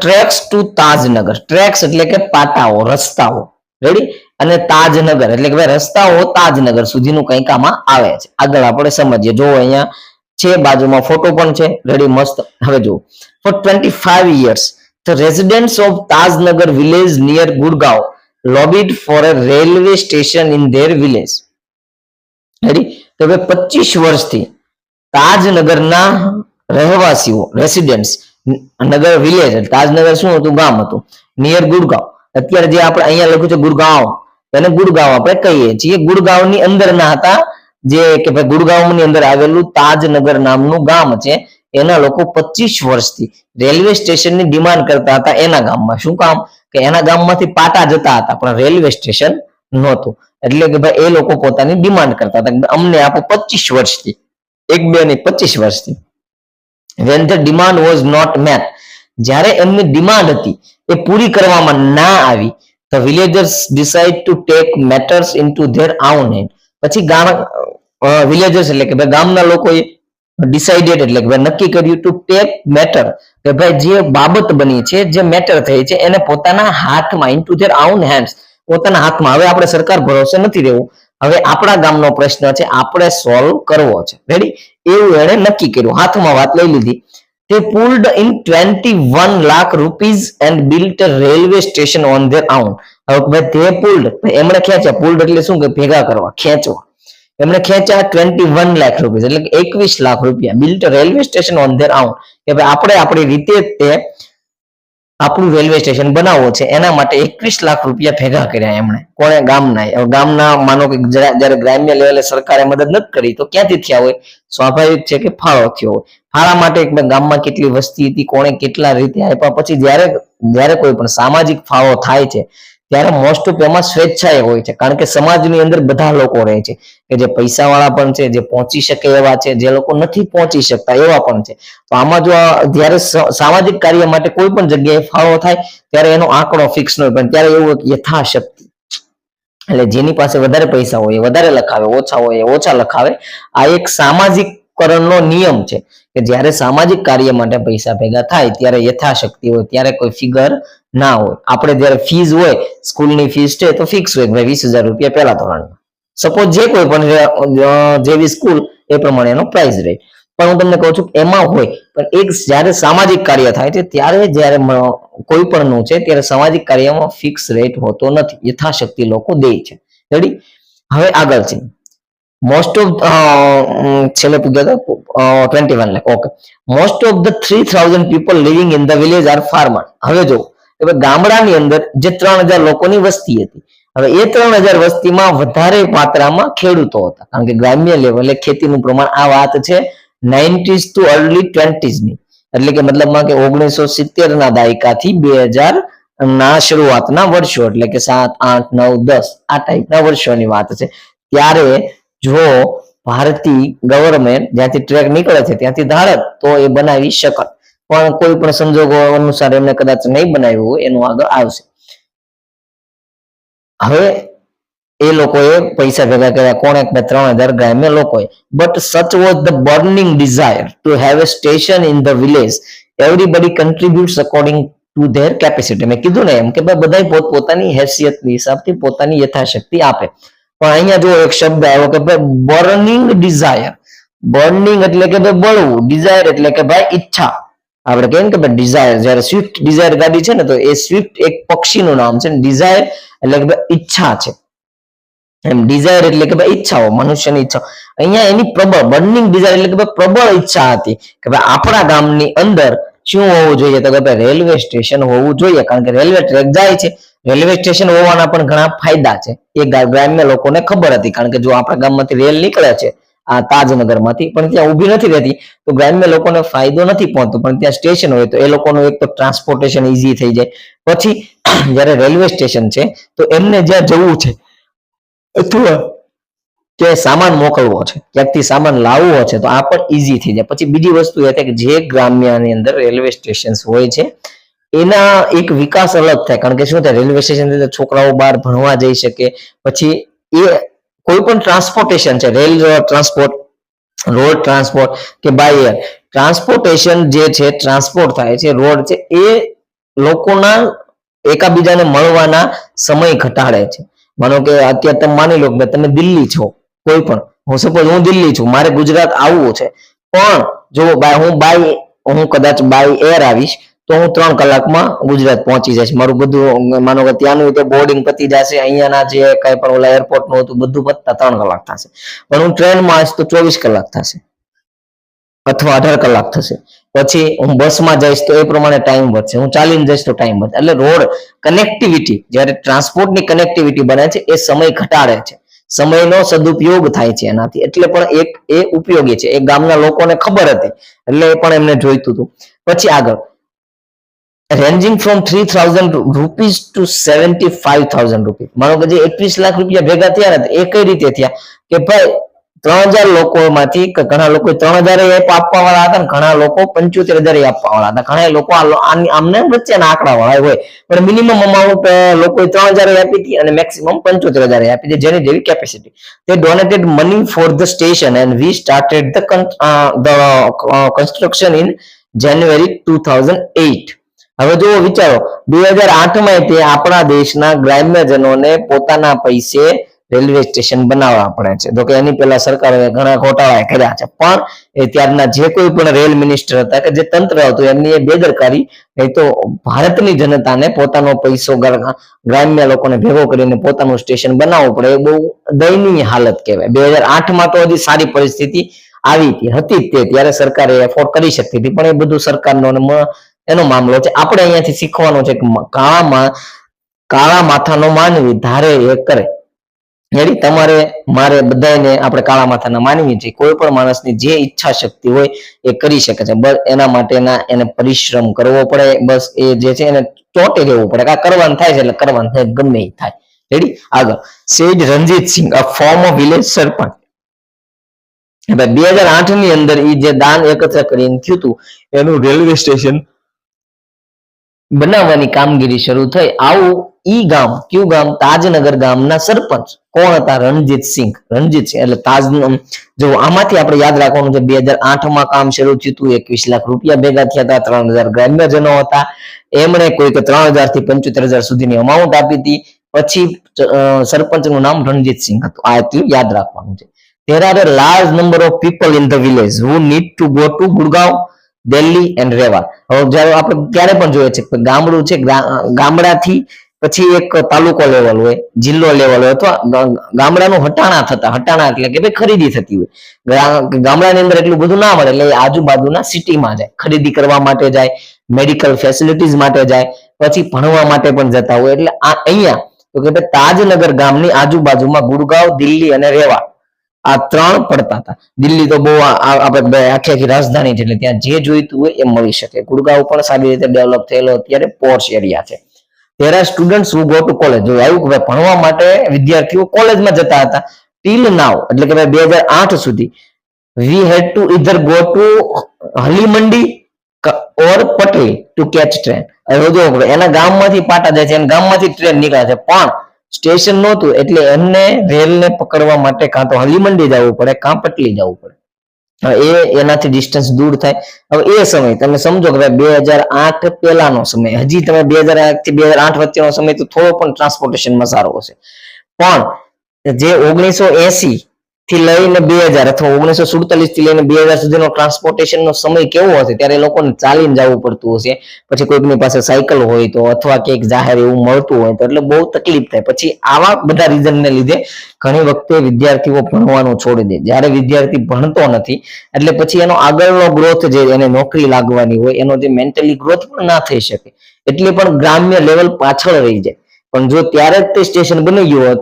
Tracks two Tajnagar. Tracks એટલે કે પાટાઓ, રસ્તાઓ, રેડી, અને તાજનગર એટલે કે ભાઈ રસ્તાઓ તાજનગર સુધીનું કંઈક આમાં આવે છે. આગળ આપણે સમજીએ. જો અહીંયા છે, બાજુમાં ફોટો પણ છે, રેડી, મસ્ત. હવે જુઓ, four 25 years the residents of Tajnagar village near Gurgaon lobbied for a railway station in their village. Ready, તો હવે 25 વર્ષથી તાજનગરના રહેવાસીઓ, રેસિડેન્ટ્સ, નગર વિલેજ, તાજનગર શું હતું? ગામ હતું. નિયર ગુડગાંવ, અત્યારે જે આપણે અહીંયા લખ્યું છે ગુડગાંવ, એને ગુડગાંવ આપણે કહીએ છીએ. ગુડગાંવની અંદરના હતા, જે કે ભાઈ ગુડગાંવની અંદર આવેલું તાજનગર નામનું ગામ છે. એના લોકો 25 વર્ષથી રેલવે સ્ટેશનની ડિમાન્ડ કરતા હતા એના ગામમાં. શું કામ? કે એના ગામમાંથી પાટા જતા હતા પણ રેલવે સ્ટેશન નહોતું. એટલે કે ભાઈ એ લોકો પોતાની ડિમાન્ડ કરતા હતા કે અમને આપો 25 વર્ષથી, 1-2 નહીં, 25 વર્ષથી. when the demand was not met, જ્યારે એમની ડિમાન્ડ હતી એ પૂરી કરવામાં ના આવી, the villagers decide to take matters into their own hand. પછી વિલેજર્સ એટલે કે ભાઈ ગામના લોકોએ ડિસાઇડેડ એટલે કે ભાઈ નક્કી કર્યું ટુ ટેક મેટર, કે ભાઈ જે બાબત બની છે, જે મેટર થઈ છે, એને પોતાના હાથમાં, ઇન્ટુ ધેર આઉન હેન્ડ્સ, પોતાના હાથમાં. હવે આપણે સરકાર ભરોસે નથી રહેવું, હવે આપણા ગામનો પ્રશ્ન છે, આપણે સોલ્વ કરવો છે. રેડી, એવું એણે નક્કી કર્યું, હાથમાં વાત લઈ લીધી. They pulled in 21 lakh rupees and built a railway station on their own. હવે ભાઈ તે પુલ્ડ, એમણે ખેંચ્યા. પુલ્ડ એટલે શું? કે ભેગા કરવા, ખેંચવા. એમણે ખેંચ્યા 21 લાખ રૂપિયા એટલે કે 21 લાખ રૂપિયા. Built railway station on there own, કે ભાઈ આપણે આપણી રીતે તે આપણું રેલવે સ્ટેશન બનાવવું છે, એના માટે 21 લાખ રૂપિયા ભેગા કર્યા એમણે. કોણે? ગામના. માનો કે જ્યારે ગ્રામ્ય લેવલે સરકારે મદદ નથી કરી તો ક્યાંથી થયા હોય? સ્વાભાવિક છે કે ફાળો થયો હોય. ફાળા માટે ગામમાં કેટલી વસ્તી હતી, કોણે કેટલા રીતે આપ્યા. પછી જ્યારે કોઈ પણ સામાજિક ફાળો થાય છે ત્યારે મોસ્ટ ઓફ એમાં સ્વેચ્છાએ હોય છે, કારણ કે સમાજની અંદર બધા લોકો રહે છે, કે જે પૈસાવાળા પણ છે, જે પહોંચી શકે એવા છે, જે લોકો નથી પહોંચી શકતા એવા પણ છે. તો આમાં જો જ્યારે સામાજિક કાર્ય માટે કોઈ પણ જગ્યાએ ફાળો થાય ત્યારે એનો આંકડો ફિક્સ ન હોય, પણ ત્યારે એવું યથાશક્તિ, એટલે જેની પાસે વધારે પૈસા હોય એ વધારે લખાવે, ઓછા હોય એ ઓછા લખાવે. આ એક સામાજિકકરણનો નિયમ છે કે જ્યારે સામાજિક કાર્ય માટે પૈસા ભેગા થાય ત્યારે યથાશક્તિ હોય, ત્યારે કોઈ ફિગર ના હોય. આપણે જ્યારે ફીસ હોય, સ્કૂલની ફીસ છે તો ફિક્સ હોય, 20,000 રૂપિયા પહેલા ધોરણમાં. સપોઝ જે કોઈ પણ જેવી સ્કૂલ એ પ્રમાણે એનો પ્રાઇસ રહે. પણ હું તમને કહું છું એમાં હોય, પણ એક જ્યારે સામાજિક કાર્ય થાય છે ત્યારે જ્યારે કોઈ પણ નું છે ત્યારે સામાજિક કાર્યમાં ફિક્સ રેટ હોતો નથી, યથાશક્તિ લોકો દે છે. રેડી, હવે આગળ છે મોસ્ટ ઓફ છેલ્લે પૂછ્યા હતા 21 lakh. Okay, most of the 3,000 people living in the village are farmer. હવે જો ગામડાની અંદર જે 3,000 લોકોની વસ્તી હતી, હવે એ 3,000 વસ્તીમાં વધારે માત્રામાં ખેડૂતો હતા, કારણ કે ગ્રામ્ય લેવલે ખેતીનું પ્રમાણ, આ વાત છે 90s to early 20s ની, એટલે કે મતલબમાં કે 1970 ના દાયકાથી 2000 ના શરૂઆતના વર્ષો, એટલે કે 7, 8, 9, 10 આ ટાઈપના વર્ષોની વાત છે. ત્યારે જો ભારતીય ગવર્મેન્ટ જ્યાંથી ટ્રેક નીકળે છે ત્યાંથી ધારક તો એ બનાવી શકત, પણ કોઈ પણ સંજોગો અનુસાર એમને કદાચ નહીં બનાવ્યું હોય, એનું આગળ આવશે. હવે એ લોકોએ પૈસા ભેગા કર્યા, કોણે? 3,000 ગ્રામ્ય લોકોએ. But such was the burning desire to have a station in the village, everybody contributes according to their capacity. મેં કીધું ને એમ કે ભાઈ બધા પોતપોતાની હેસિયતની હિસાબથી પોતાની યથાશક્તિ આપે. પણ અહીંયા જો એક શબ્દ આવ્યો કે ભાઈ બર્નિંગ ડિઝાયર. બર્નિંગ એટલે કે ભાઈ બળવું, ડિઝાયર એટલે કે ભાઈ ઈચ્છા. આપણે કહીએ કે ભાઈ ડિઝાયર, જ્યારે સ્વિફ્ટ ડિઝાયર ગાડી છે ને તો એ સ્વિફ્ટ એક પક્ષીનું નામ છે, ડિઝાયર એટલે કે ભાઈ ઈચ્છા છે. એમ ડિઝાયર એટલે કે ભાઈ ઈચ્છાઓ, મનુષ્યની ઈચ્છા. અહીંયા એની પ્રબળ, બર્નિંગ ડિઝાયર એટલે કે ભાઈ પ્રબળ ઈચ્છા હતી કે ભાઈ આપણા ગામની અંદર શું હોવું જોઈએ? તો કે ભાઈ રેલવે સ્ટેશન હોવું જોઈએ, કારણ કે રેલવે ટ્રેક જાય છે. રેલવે સ્ટેશન હોવાના પણ ઘણા ફાયદા છે, એ ગ્રામ્ય લોકોને ખબર હતી, કારણ કે જો આપણા ગામમાંથી રેલ નીકળે છે આ તાજનગરમાંથી, પણ ત્યાં ઊભી નથી રહેતી, તો ગ્રામ્ય લોકોને ફાયદો નથી પહોંચતો. પણ ત્યાં સ્ટેશન હોય તો એ લોકોનું એક તો ટ્રાન્સપોર્ટેશન ઈઝી થઈ જાય. પછી જ્યારે રેલવે સ્ટેશન છે તો એમને જ્યાં જવું છે અથવા કે સામાન મોકલવો છે, ક્યાંકથી સામાન લાવવો છે, તો આ પણ ઈઝી થઈ જાય. પછી બીજી વસ્તુ એ છે કે જે ગ્રામ્યની અંદર રેલવે સ્ટેશન હોય છે એના એક વિકાસ અલગ થાય, કારણ કે શું થાય, રેલવે સ્ટેશન છોકરાઓ બહાર ભણવા જઈ શકે. પછી એ કોઈ પણ ટ્રાન્સપોર્ટેશન છે, રેલ ટ્રાન્સપોર્ટ, રોડ ટ્રાન્સપોર્ટ કે બાય એર ટ્રાન્સપોર્ટેશન જે છે, ટ્રાન્સપોર્ટ થાય છે, રોડ છે, એ લોકોના એકાબીજાને મળવાના સમય ઘટાડે છે. માનો કે અત્યારે તમે માની લો કે તમે દિલ્હી છો, કોઈ પણ, હું સપોઝ હું દિલ્હી છું, મારે ગુજરાત આવવું છે, પણ જો હું કદાચ બાય એર આવીશ તો હું 3 કલાકમાં ગુજરાત પહોંચી જઈશ. મારું બધું માનો કે ત્યાંનું તે બોર્ડિંગ પતી જશે, અહીંયાના જે કઈ પણ ઓલા એરપોર્ટ નું હતું બધું પતતા 3 કલાક થશે. પણ હું ટ્રેનમાં આવીશ તો 24 કલાક થશે અથવા 18 કલાક થશે. પછી હું બસમાં જઈશ તો એ પ્રમાણે ટાઈમ વધશે, હું ચાલીને જઈશ તો ટાઈમ વધશે. એટલે રોડ કનેક્ટિવિટી, જ્યારે ટ્રાન્સપોર્ટની કનેક્ટિવિટી બને છે એ સમય ઘટાડે છે, સમયનો સદુપયોગ થાય છે એનાથી. એટલે પણ એ ઉપયોગી છે. એ ગામના લોકોને ખબર હતી એટલે એ પણ એમને જોઈતું હતું. પછી આગળ, ranging from 3000 rupees to 75,000 rupees. માનો કે જે 21 લાખ રૂપિયા ભેગા થયા ને, એ કઈ રીતે થયા કે ભાઈ 3000 લોકોમાંથી ઘણા લોકો 3000 આપવા વાળા હતા, ઘણા લોકો 75,000 આપવા વાળા હતા, ઘણા લોકો આમને વચ્ચેના આંકડા વાળા હોય, પણ મિનિમમ અમાઉન્ટ લોકો 3000 આપી હતી અને મેક્સિમમ 75,000 આપી હતી, જેની જેવી કેપેસિટી. તે donated money for the station and we started the construction in જાન્યુઆરી 2008. હવે જો વિચારો, 2008 માં તે આપણા દેશના ગ્રામ્યજનોને પોતાના પૈસે રેલવે સ્ટેશન બનાવવા પડે છે. તો કે એની પહેલા સરકારે ઘણા ઘોટાળા કર્યા છે, પણ એ ત્યારના જે કોઈ પણ રેલ મિનિસ્ટર હતા કે જે તંત્ર હતું એમની એ બેદરકારી, નહીં તો ભારતની જનતાને પોતાનો પૈસો ગ્રામ્ય લોકોને ભેગો કરીને પોતાનું સ્ટેશન બનાવવું પડે, એ બહુ દયનીય હાલત કહેવાય. 2008 માં તો હજી સારી પરિસ્થિતિ આવી હતી તે, ત્યારે સરકારે એફોર્ડ કરી શકતી હતી, પણ એ બધું સરકારનો એનો મામલો છે. આપણે અહીંયાથી શીખવાનો છે કે કાળા માથાનો માનવી ધારે એ કરે. તમારે મારે બધાને આપણે કાળા માથાના માનવી છે. કોઈ પણ માણસની જે ઈચ્છા શક્તિ હોય એ કરી શકે છે, બસ એના માટેના એને પરિશ્રમ કરવો પડે. બસ એ જે છે એને ચોંટી રહેવું પડે, આ કરવાનું થાય છે એટલે કરવાનું થાય, ગમે એ થાય. રેડી? આગળ, સેજ રણજીતસિંહ, અ ફોર્મર વિલેજ સરપંચ. 2008 ની અંદર એ જે દાન એકત્ર કરીને થયું હતું, એનું રેલવે સ્ટેશન બનાવવાની કામગીરી શરૂ થઈ. આવું ઈ ગામ, કયું ગામ? તાજનગર ગામના સરપંચ કોણ હતા? રણજીતસિંહ. રણજીતસિંહ એટલે તાજ. જો આમાંથી આપણે યાદ રાખવાનું છે, 2008 માં કામ શરૂ થયું હતું, 21 લાખ રૂપિયા ભેગા થયા હતા, 3000 ગ્રામ્યજનો હતા, એમણે કોઈક 3000 થી 75,000 સુધીની અમાઉન્ટ આપી હતી. પછી સરપંચનું નામ રણજીતસિંહ હતું. આ એટલું યાદ રાખવાનું છે. There are a large number of people in the village who need to go to Gurgaon, Delhi and Rewa. હવે જ્યારે આપણે ત્યારે પણ જોઈએ છે કે ગામડું છે, ગામડાથી પછી એક તાલુકો લેવલ હોય, જિલ્લો લેવલ હોય, અથવા ગામડાનું હટાણા એટલે કે ભાઈ ખરીદી થતી હોય. ગામડાની અંદર એટલું બધું ના મળે એટલે આજુબાજુના સિટીમાં જાય, ખરીદી કરવા માટે જાય, મેડિકલ ફેસિલિટીઝ માટે જાય, પછી ભણવા માટે પણ જતા હોય. એટલે અહીંયા તો કે ભાઈ તાજનગર ગામની આજુબાજુમાં ગુડગાંવ, દિલ્હી અને રેવા, આ 3 પડતા હતા. દિલ્હી તો બહુ આપણે આખી રાજધાની છે, એટલે ત્યાં જે જોઈતું હોય એ મળી શકે. ગુડગાંવ પણ સારી રીતે ડેવલપ થયેલો અત્યારે પોર્શ એરિયા છે. There are students who go to college. જો આવ્યું કે ભણવા માટે વિદ્યાર્થીઓ કોલેજમાં જતા હતા. ટીલ નાવ એટલે કે 2008 સુધી we had to either go to Halimandi or Patvi to catch train. હવે જો એના ગામમાંથી પાટા જાય છે, એના ગામમાંથી ટ્રેન નીકળે છે, પણ સ્ટેશન નહોતું એટલે એમને રેલને પકડવા માટે કાં તો હલીમંડી જવું પડે કાં પટલી જવું પડે. એનાથી ડિસ્ટન્સ દૂર થાય. હવે એ સમય તમે સમજો કે 2008 પહેલાનો સમય, હજી તમે 2008 થી 2008 વચ્ચેનો સમય તો થોડો પણ ટ્રાન્સપોર્ટેશનમાં સારો હશે, પણ જે 1980 થી લઈને 2000 અથવા 1947 થી લઈને 2000 સુધીનો ટ્રાન્સપોર્ટેશનનો સમય કેવો હશે? ત્યારે લોકોને ચાલીને જવું પડતું હશે, પછી કોઈકની પાસે સાયકલ હોય તો, અથવા કંઈક જાહેર એવું મળતું હોય તો, એટલે બહુ તકલીફ થાય. પછી આવા બધા રીઝનને લીધે ઘણી વખતે વિદ્યાર્થીઓ ભણવાનું છોડી દે. જ્યારે વિદ્યાર્થી ભણતો નથી એટલે પછી એનો આગળનો ગ્રોથ, જે એને નોકરી લાગવાની હોય, એનો જે મેન્ટલી ગ્રોથ પણ ના થઈ શકે, એટલે પણ ગ્રામ્ય લેવલ પાછળ રહી જાય. પણ જો ત્યારે જ તે સ્ટેશન બની ગયું હોત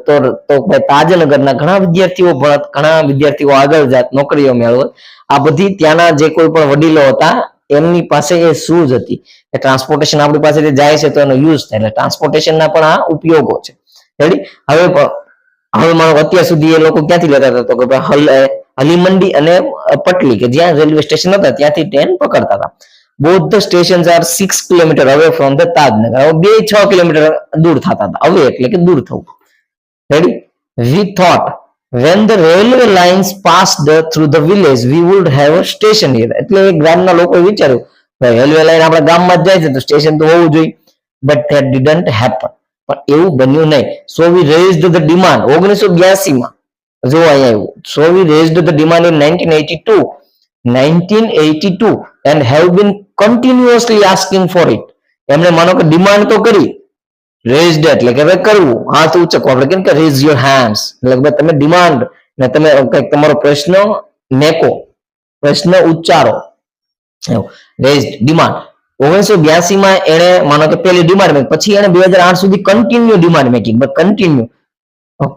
તો તાજનગરના ઘણા વિદ્યાર્થીઓ ભણત, ઘણા વિદ્યાર્થીઓ આગળ જાત, નોકરીઓ મેળવત. આ બધી ત્યાંના જે કોઈ પણ વડીલો હતા એમની પાસે એ સૂઝ હતી કે ટ્રાન્સપોર્ટેશન આપણી પાસેથી જાય છે તો એનો યુઝ થાય. એટલે ટ્રાન્સપોર્ટેશનના પણ આ ઉપયોગો છે. રેડી? હવે મારો અત્યાર સુધી એ લોકો ક્યાંથી લેતા હતા? તો કે હલીમંડી અને પટલી, કે જ્યાં રેલવે સ્ટેશન હતા ત્યાંથી ટ્રેન પકડતા હતા. both the stations are 6 kilometre away from the Tajnagar. હવે 2-6 કિલોમીટર દૂર થતા હતા. હવે એટલે કે દૂર થવું. Ready? We thought when the railway lines passed through the village we would have a station here. એટલે ગ્રામના લોકોએ વિચાર્યું રેલવે લાઈન આપણા ગામમાં જ જાય છે તો સ્ટેશન તો હોવું જોઈએ. But that didn't happen. પણ એવું બન્યું નહીં. So we raised the demand 1982 માં. જો અહીંયા આવ્યું. So we raised the demand in 1982 and have been continuously asking for it. એમણે માનો કે ડિમાન્ડ તો કરી, રેઝડ એટલે કે હવે કરવું, હાથ ઉચકવો, આપણે કેમ કે રેઝ યોર હેન્ડ્સ એટલે તમે ડિમાન્ડ ને તમે કંઈક તમારો પ્રશ્ન મેકો, પ્રશ્ન ઉચ્ચારો, રેઝડ ડિમાન્ડ. 1982 માં એને માનો કે પહેલી ડિમાન્ડ મેક, પછી એને 2008 સુધી continue demand making, but continue.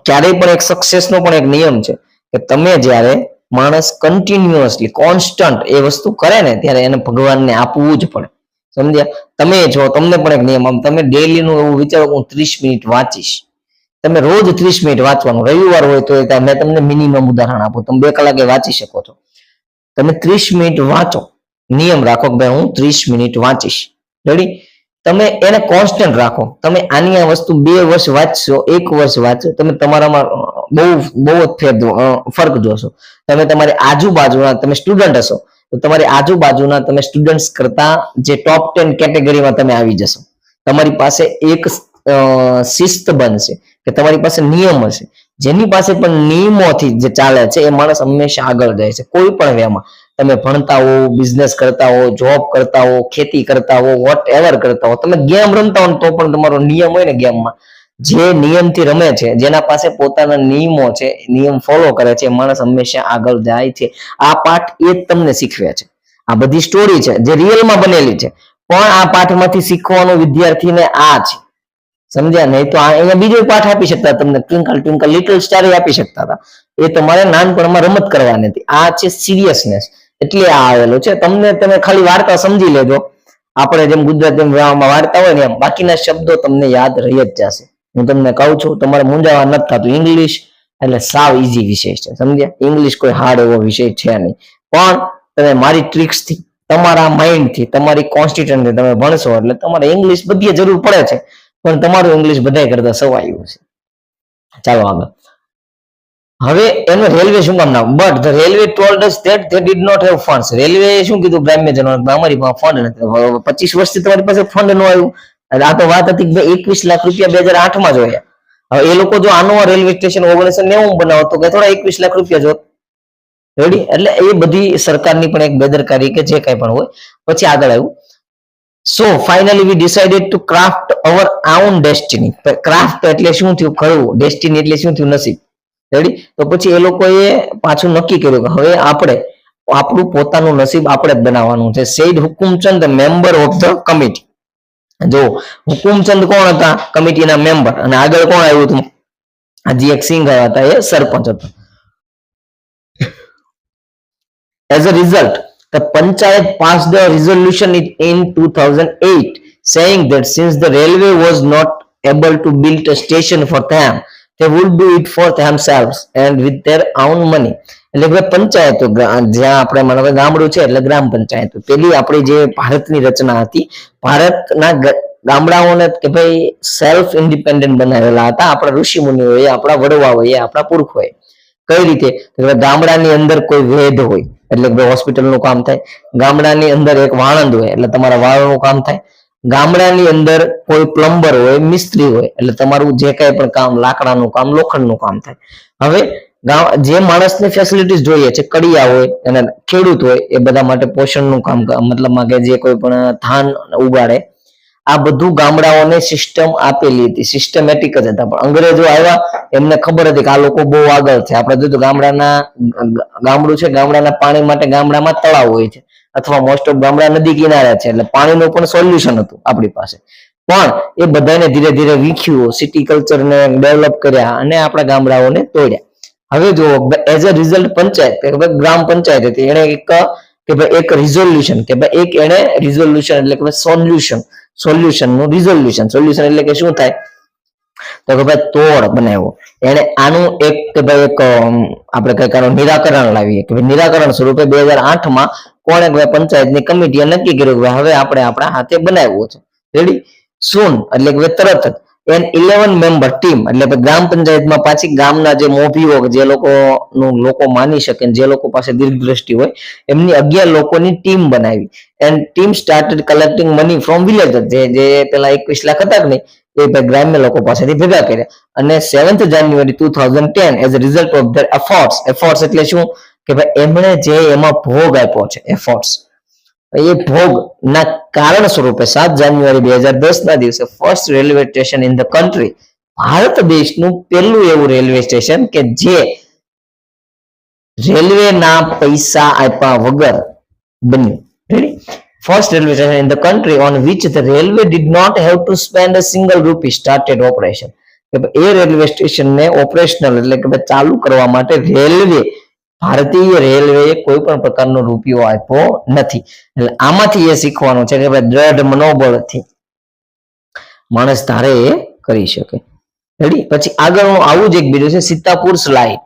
ક્યારેય પણ એક સક્સેસ નો પણ એક નિયમ છે કે તમે જ્યારે માણસ કન્ટિન્યુઅસલી કોન્સ્ટન્ટ એ વસ્તુ કરે ને ત્યારે એને ભગવાનને આપવું જ પડે. સમજ્યા? તમે છો, તમને પણ એક નિયમ, આમ તમે ડેલી નું એવું વિચારો હું 30 મિનિટ વાંચીશ, તમે રોજ 30 મિનિટ વાંચવાનું, રવિવાર હોય તો મેં તમને મિનિમમ ઉદાહરણ આપું, તમે 2 કલાકે વાંચી શકો છો. તમે 30 મિનિટ વાંચો, નિયમ રાખો કે ભાઈ હું 30 મિનિટ વાંચીશ, રેડી? તમે એને કોન્સ્ટન્ટ રાખો. તમે આની આ વસ્તુ 2 વર્ષ વાંચશો, 1 વર્ષ વાંચો, તમે તમારામાં બહુ જ ફરક જોશો. તમે તમારી આજુબાજુના, તમે સ્ટુડન્ટ હશો તો તમારી આજુબાજુના તમે સ્ટુડન્ટ્સ કરતા જે ટોપ 10 કેટેગરીમાં તમે આવી જશો. તમારી પાસે એક શિસ્ત બનશે કે તમારી પાસે નિયમ હશે. જેની પાસે પણ નિયમોથી જે ચાલે છે એ માણસ હંમેશા આગળ જાય છે કોઈ પણ વેમાં. તમે ભણતા હો, બિઝનેસ કરતા હો, જોબ કરતા હો, ખેતી કરતા હો, વોટ એવર કરતા હો, તમે ગેમ રમતા હો તો પણ તમારો નિયમ હોય ને ગેમમાં, જે નિયમથી રમે છે, જેના પાસે પોતાના નિયમો છે, નિયમ ફોલો કરે છે, માણસ હંમેશા આગળ જાય છે. આ પાઠ એ જ તમને શીખવે છે. આ બધી સ્ટોરી છે જે રિયલમાં બનેલી છે, પણ આ પાઠમાંથી શીખવાનું વિદ્યાર્થીને આ છે. સમજ્યા? નહીં તો અહીંયા બીજો પાઠ આપી શકતા તમને, ટ્વિંકલ ટ્વિંકલ લિટલ સ્ટાર આપી શકતા હતા. એ તમારે નાનપણમાં રમત કરવાની હતી. આ છે સિરિયસનેસ, એટલે આ આવેલું છે. તમને તમે ખાલી વાર્તા સમજી લેજો, આપણે જેમ ગુજરાતીમાં વાર્તા હોય ને એમ બાકીના શબ્દો તમને યાદ રહી જ જશે. હું તમને કહું છું, તમારે મૂંઝાવા નથી થતું. ઇંગ્લિશ એટલે સાવ ઈઝી વિષય છે, સમજ્યા? ઇંગ્લિશ કોઈ હાર્ડ એવો વિષય છે નહીં, પણ તમે મારી ટ્રિક્સથી, તમારા માઇન્ડથી, તમારી કોન્સ્ટિટ્યુશનથી તમે ભણશો એટલે તમારે ઇંગ્લિશ બધી જરૂર પડે છે, પણ તમારું ઇંગ્લિશ બધા કરતા સવાયું છે. ચાલો આગળ. હવે એનો રેલવે શું કામ ના, but the railway told us that they did not have funds. Railway શું કીધું ગ્રામ્યજનો, અમારી પાસે ફંડ નથી. 25 વર્ષથી તમારી પાસે ફંડ ન આવ્યું. આ તો વાત હતી કે 21 લાખ રૂપિયા 2008 માં જોયા. હવે એ લોકો જો આનો રેલવે સ્ટેશન 1990 બનાવતો કે થોડા 21 લાખ રૂપિયા જોત, રેડી? એટલે એ બધી સરકારની પણ એક બેદરકારી કે જે કઈ પણ હોય. પછી આગળ આવ્યું, so finally we decided to cart hour on destiny. Craft એટલે શું થયું? કરવું. ડેસ્ટિની એટલે શું થયું? નસીબ, રેડી? તો પછી એ લોકોએ પાછું નક્કી કર્યું કે હવે આપણે આપણું પોતાનું નસીબ આપણે જ બનાવવાનું છે. Said Hukumchand, member of the committee. જો હુકુમચંદ કોણ હતા? કમિટીના મેમ્બર. અને આગળ કોણ આવ્યું હતું? હજી એક સિંહ હતા, એ સરપંચ હતા. As a result, the Panchayat passed a resolution in 2008 saying that since the railway was not able to build a station for them, they would do it for themselves and with their own money. એટલે કે પંચાયતો, જ્યાં આપણે માનો ગામડું છે એટલે ગ્રામ પંચાયતો, પેલી આપણી જે ભારતની રચના હતી, ભારતના ગામડાઓને કે ભાઈ સેલ્ફ ઇન્ડિપેન્ડન્ટ બનાવેલા હતા આપણા ઋષિ મુનિઓએ, આપણા વડવાઓએ, આપણા પુરખોએ. કઈ રીતે? ગામડાની અંદર કોઈ વેદ હોય એટલે હોસ્પિટલ નું કામ થાય, ગામડાની અંદર એક વાણંદ હોય એટલે તમારા વાળનું કામ થાય, ગામડાની અંદર કોઈ પ્લમ્બર હોય, મિસ્ત્રી હોય એટલે તમારું જે કઈ પણ કામ, લાકડાનું કામ, લોખંડનું કામ થાય. હવે જે માણસને ફેસિલિટીઝ જોઈએ છે, કડિયા હોય અને ખેડૂત હોય, એ બધા માટે પોષણનું કામ, મતલબમાં કે જે કોઈ પણ ધાન ઉગાડે, આ બધું ગામડાઓને સિસ્ટમ આપેલી હતી, સિસ્ટમેટિક જ હતા. પણ અંગ્રેજો આવ્યા, એમને ખબર હતી કે આ લોકો બહુ આગળ છે. આપણે જોયું ગામડાના ગામડું છે, ગામડાના પાણી માટે ગામડામાં તળાવ હોય છે, અથવા મોસ્ટ ઓફ ગામડા નદી કિનારે છે એટલે પાણીનું પણ સોલ્યુશન હતું આપણી પાસે. પણ એ બધાને ધીરે ધીરે વીખ્યું, સિટી કલ્ચરને ડેવલપ કર્યા અને આપણા ગામડાઓને તોડ્યા. હવે જો એઝ અ રિઝલ્ટ પંચાયત, ગ્રામ પંચાયત હતી, એને એક રિઝોલ્યુશન કે ભાઈ એક એને રિઝોલ્યુશન એટલે કે સોલ્યુશન, સોલ્યુશન નું રિઝોલ્યુશન. સોલ્યુશન એટલે કે શું થાય? તો કે ભાઈ તોડ બનાવ્યો. એને આનું એક કે ભાઈ એક આપણે કઈક નિરાકરણ લાવીએ કે ભાઈ નિરાકરણ સ્વરૂપે 2008 માં કોણે પંચાયતની કમિટીએ નક્કી કર્યું કે હવે આપણે આપણા હાથે બનાવ્યું છે, રેડી? સૂન એટલે કે તરત જ એન 11 મેમ્બર ટીમ, એટલે ગ્રામ પંચાયતમાં પાછી ગામના જે મોભીઓ, જે લોકો માની શકે, જે લોકો પાસે દીર્ઘદ્રષ્ટિ હોય, એમની 11 લોકોની ટીમ બનાવી. And team started collecting money from villager, જે પેલા 21 લાખ હતા કે નહીં, એ ગ્રામ્ય લોકો પાસેથી ભેગા કર્યા. અને 7th January 2010 as a result of their efforts એટલે શું કે ભાઈ એમણે જે એમાં ભોગ આપ્યો છે, એફર્ટ્સ, એ ભોગ ના કારણ સ્વરૂપે 7 જાન્યુઆરી 2010 ના દિવસે first railway station in the country, Bharat દેશનું પહેલું એવું રેલવે સ્ટેશન કે જે રેલવેના પૈસા આપ્યા વગર બન્યું. Ready? First railway station in the country on which the railway did not have to spend a single rupee started operation. કે એ રેલવે સ્ટેશનને ઓપરેશનલ એટલે કે ચાલુ કરવા માટે ભારતીય રેલવેએ કોઈ પણ પ્રકારનો રૂપિયો આપ્યો નથી. એટલે આમાંથી એ શીખવાનું છે કે ભાઈ દ્રઢ મનોબળથી માણસ ધારે એ કરી શકે. રેડી? પછી આગળનું આવું જ એક બીજું છે સીતાપુર સ્લાઇડ.